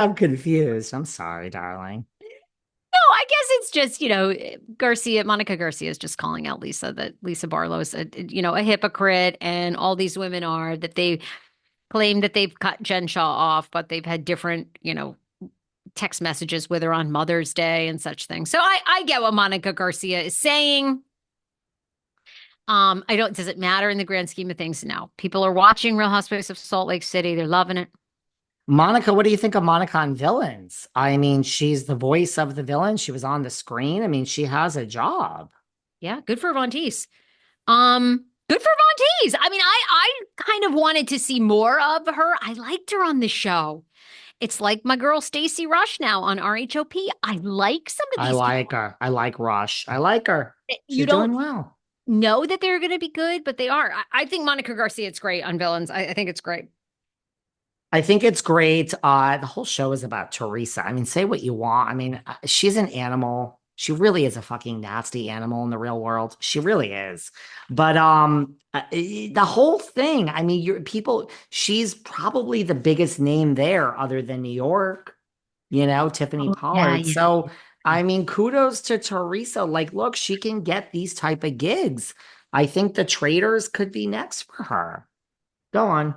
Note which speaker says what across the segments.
Speaker 1: I'm confused. I'm sorry, darling.
Speaker 2: No, I guess it's just, Monica Garcia is just calling out Lisa, that Lisa Barlow's a hypocrite, and all these women are, that they claim that they've cut Jen Shaw off, but they've had different, text messages with her on Mother's Day and such things. So I get what Monica Garcia is saying. I don't, does it matter in the grand scheme of things? No. People are watching Real Housewives of Salt Lake City. They're loving it.
Speaker 1: Monica, what do you think of Monica on Villains? I mean, she's the voice of the villain. She was on the screen. I mean, she has a job.
Speaker 2: Yeah, good for Von Teese. Good for Von Teese. I mean, I kind of wanted to see more of her. I liked her on the show. It's like my girl Stacey Rush now on RHOP. I like some of
Speaker 1: I
Speaker 2: these
Speaker 1: like
Speaker 2: people.
Speaker 1: her. I like Rush. I like her.
Speaker 2: You
Speaker 1: She's
Speaker 2: don't
Speaker 1: doing well.
Speaker 2: know that they're going to be good, but they are. I think Monica Garcia, it's great on Villains. I think it's great.
Speaker 1: I think it's great. The whole show is about Teresa. I mean, say what you want. I mean, she's an animal. She really is a fucking nasty animal in the real world. She really is. But the whole thing, I mean, she's probably the biggest name there other than New York, Tiffany
Speaker 2: Oh, yeah,
Speaker 1: Pollard.
Speaker 2: yeah.
Speaker 1: So, I mean, kudos to Teresa. Like, look, she can get these type of gigs. I think the traders could be next for her. Go on.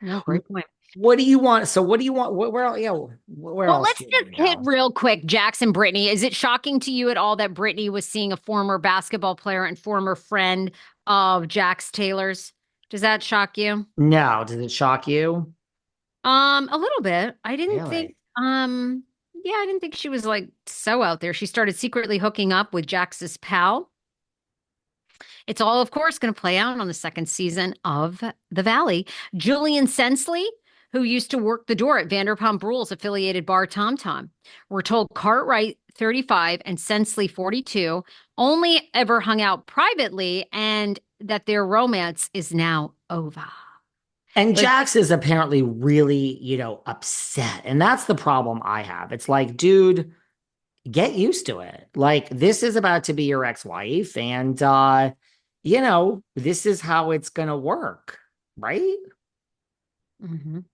Speaker 2: No, great point.
Speaker 1: What do you want? So what do you want? Where
Speaker 2: Well,
Speaker 1: else
Speaker 2: let's
Speaker 1: do you
Speaker 2: just
Speaker 1: want to
Speaker 2: hit
Speaker 1: go?
Speaker 2: real quick, Jackson Brittany. Is it shocking to you at all that Brittany was seeing a former basketball player and former friend of Jax Taylor's? Does that shock you?
Speaker 1: No, does it shock you?
Speaker 2: A little bit. I didn't think,
Speaker 1: Really?
Speaker 2: yeah, I didn't think she was like so out there. She started secretly hooking up with Jax's pal. It's all, of course, going to play out on the second season of The Valley. Julian Sensley, who used to work the door at Vanderpump Rules affiliated bar Tom Tom, we're told Cartwright 35 and Sensley 42 only ever hung out privately, and that their romance is now over.
Speaker 1: And
Speaker 2: But
Speaker 1: Jax is apparently really, upset. And that's the problem I have. It's like, dude, get used to it. Like, this is about to be your ex-wife, and this is how it's gonna work, right?
Speaker 2: Mhm,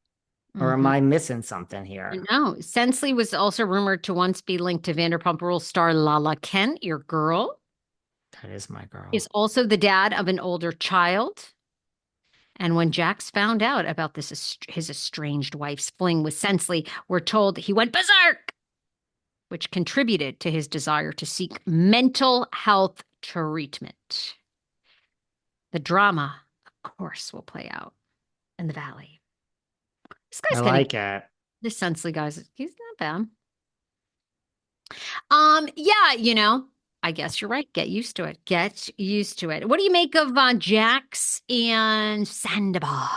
Speaker 1: Or am
Speaker 2: mhm.
Speaker 1: I missing something here?
Speaker 2: No, Sensley was also rumored to once be linked to Vanderpump Rules star Lala Kent, your girl,
Speaker 1: That is my girl.
Speaker 2: is also the dad of an older child. And when Jax found out about his estranged wife's fling with Sensley, we're told he went berserk, which contributed to his desire to seek mental health treatment. The drama, of course, will play out in the valley. This
Speaker 1: I
Speaker 2: guy's kind of
Speaker 1: like it.
Speaker 2: this Sensley guy's he's not bad. Yeah, I guess you're right. Get used to it. Get used to it. What do you make of Jax and Sandoval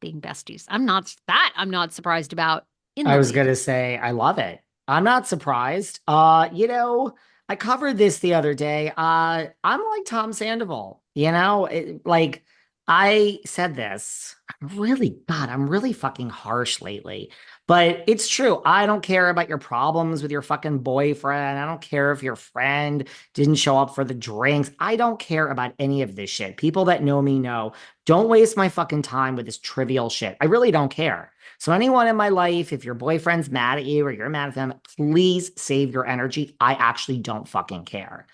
Speaker 2: being besties? I'm not surprised about in
Speaker 1: I
Speaker 2: the
Speaker 1: was
Speaker 2: least.
Speaker 1: gonna say I love it. I'm not surprised. I covered this the other day. I'm like Tom Sandoval, like I said this. I'm really fucking harsh lately. But it's true. I don't care about your problems with your fucking boyfriend. I don't care if your friend didn't show up for the drinks. I don't care about any of this shit. People that know me know. Don't waste my fucking time with this trivial shit. I really don't care. So, anyone in my life, if your boyfriend's mad at you or you're mad at them, please save your energy. I actually don't fucking care.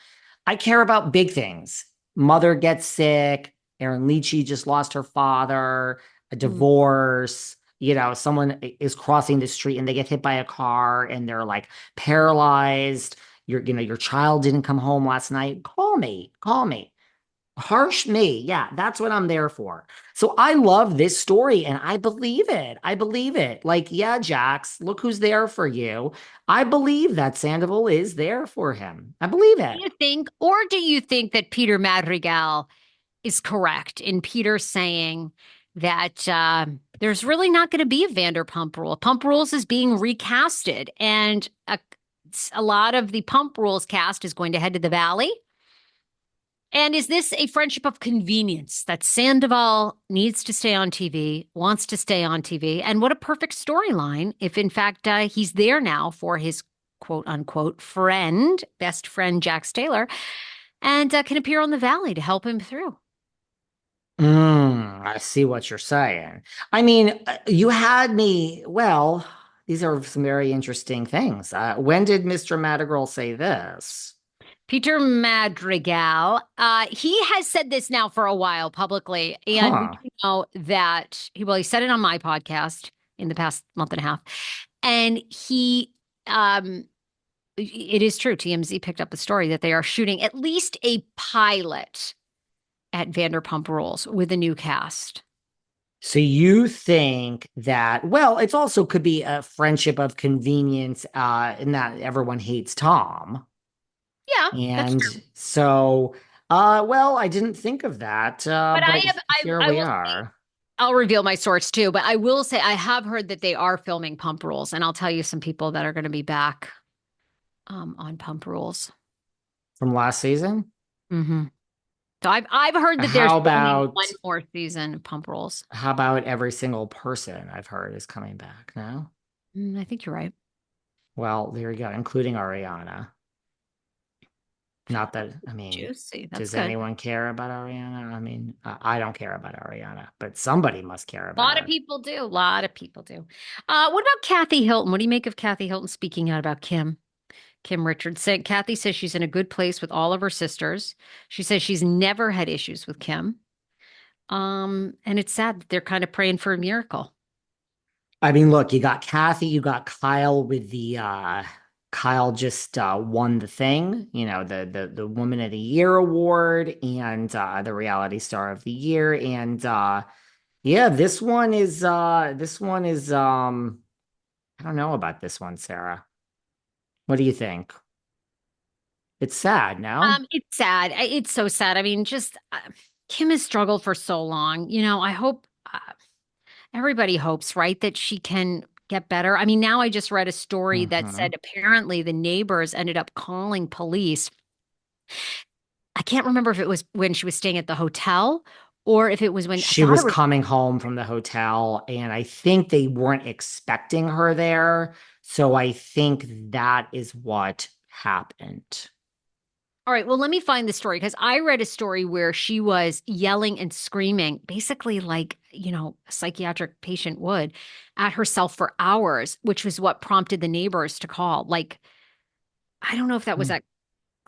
Speaker 1: I care about big things. Mother gets sick. Erin Leachy just lost her father, a
Speaker 2: Mm.
Speaker 1: divorce. Someone is crossing the street and they get hit by a car and they're like paralyzed. Your child didn't come home last night. Call me. Call me. Harsh me. Yeah, that's what I'm there for. So I love this story and I believe it. I believe it. Like, yeah, Jax, look who's there for you. I believe that Sandoval is there for him. I believe it.
Speaker 2: Do you think that Peter Madrigal is correct in Peter saying that there's really not going to be a Vanderpump Rule? Pump Rules is being recasted, and a lot of the Pump Rules cast is going to head to the Valley. And is this a friendship of convenience that Sandoval needs to stay on TV, wants to stay on TV? And what a perfect storyline if, in fact, he's there now for his quote unquote friend, best friend, Jax Taylor, and can appear on the Valley to help him through.
Speaker 1: I see what you're saying. I mean, you had me. Well, these are some very interesting things. When did Mr. Madrigal say this?
Speaker 2: Peter Madrigal, he has said this now for a while publicly, and we
Speaker 1: Huh.
Speaker 2: do know that he said it on my podcast in the past month and a half, and um, it is true. TMZ picked up the story that they are shooting at least a pilot at Vanderpump Rules with a new cast.
Speaker 1: So you think that, well, it's also could be a friendship of convenience, in that everyone hates Tom.
Speaker 2: Yeah, that's
Speaker 1: And
Speaker 2: true.
Speaker 1: so, well, I didn't think of that,
Speaker 2: But
Speaker 1: but here
Speaker 2: I
Speaker 1: we
Speaker 2: will say,
Speaker 1: are.
Speaker 2: I'll reveal my source too. But I will say, I have heard that they are filming Pump Rules, and I'll tell you some people that are going to be back on Pump Rules.
Speaker 1: From last season.
Speaker 2: Hmm. So I've heard that they're
Speaker 1: How
Speaker 2: filming one
Speaker 1: about
Speaker 2: more season of Pump Rules.
Speaker 1: how about every single person I've heard is coming back now?
Speaker 2: I think you're right.
Speaker 1: Well, there you go, including Ariana. Not that, I mean,
Speaker 2: Juicy. That's
Speaker 1: does
Speaker 2: good.
Speaker 1: anyone care about Ariana? I mean, I don't care about Ariana, but somebody must care
Speaker 2: A lot
Speaker 1: about
Speaker 2: of
Speaker 1: her.
Speaker 2: people do. A lot of people do. What about Kathy Hilton? What do you make of Kathy Hilton speaking out about Kim? Kim Richards said Kathy says she's in a good place with all of her sisters. She says she's never had issues with Kim. And it's sad that they're kind of praying for a miracle.
Speaker 1: I mean, look, you got Kathy, you got Kyle with the Kyle just won the thing, the Woman of the Year award and the reality star of the year. And yeah, this one is I don't know about this one, Sarah. What do you think? It's sad, no?
Speaker 2: It's sad. It's so sad. I mean, just Kim has struggled for so long. I hope everybody hopes, right, that she can get better. I mean, now I just read a story that
Speaker 1: Hmm.
Speaker 2: said apparently the neighbors ended up calling police. I can't remember if it was when she was staying at the hotel or if it was when I
Speaker 1: She
Speaker 2: thought
Speaker 1: was
Speaker 2: it was.
Speaker 1: coming home from the hotel, and I think they weren't expecting her there. So I think that is what happened.
Speaker 2: All right, well, let me find the story because I read a story where she was yelling and screaming, basically like, a psychiatric patient would, at herself for hours, which was what prompted the neighbors to call. Like, I don't know if that was that.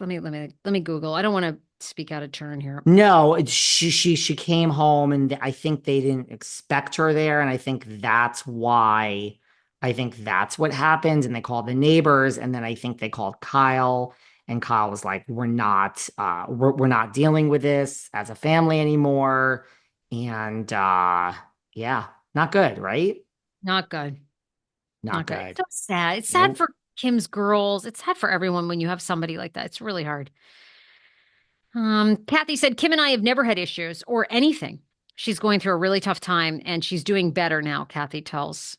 Speaker 2: Let me Google. I don't want to speak out of turn here.
Speaker 1: No, she came home, and I think they didn't expect her there, and I think that's what happened. And they called the neighbors, and then I think they called Kyle, and Kyle was like, we're not dealing with this as a family anymore." And yeah, not good, right?
Speaker 2: Not good.
Speaker 1: Not
Speaker 2: Not good. It's
Speaker 1: good.
Speaker 2: so sad. It's sad
Speaker 1: Nope.
Speaker 2: for Kim's girls. It's sad for everyone when you have somebody like that. It's really hard. Kathy said, Kim and I have never had issues or anything. She's going through a really tough time and she's doing better now, Kathy tells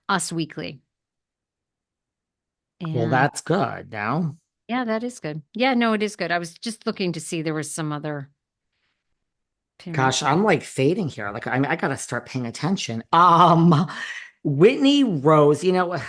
Speaker 2: Us Weekly.
Speaker 1: Well,
Speaker 2: And
Speaker 1: that's good now.
Speaker 2: yeah, that is good. Yeah, no, it is good. I was just looking to see there was some other
Speaker 1: Gosh,
Speaker 2: appearances.
Speaker 1: I'm like fading here. Like I gotta start paying attention. Whitney Rose, well,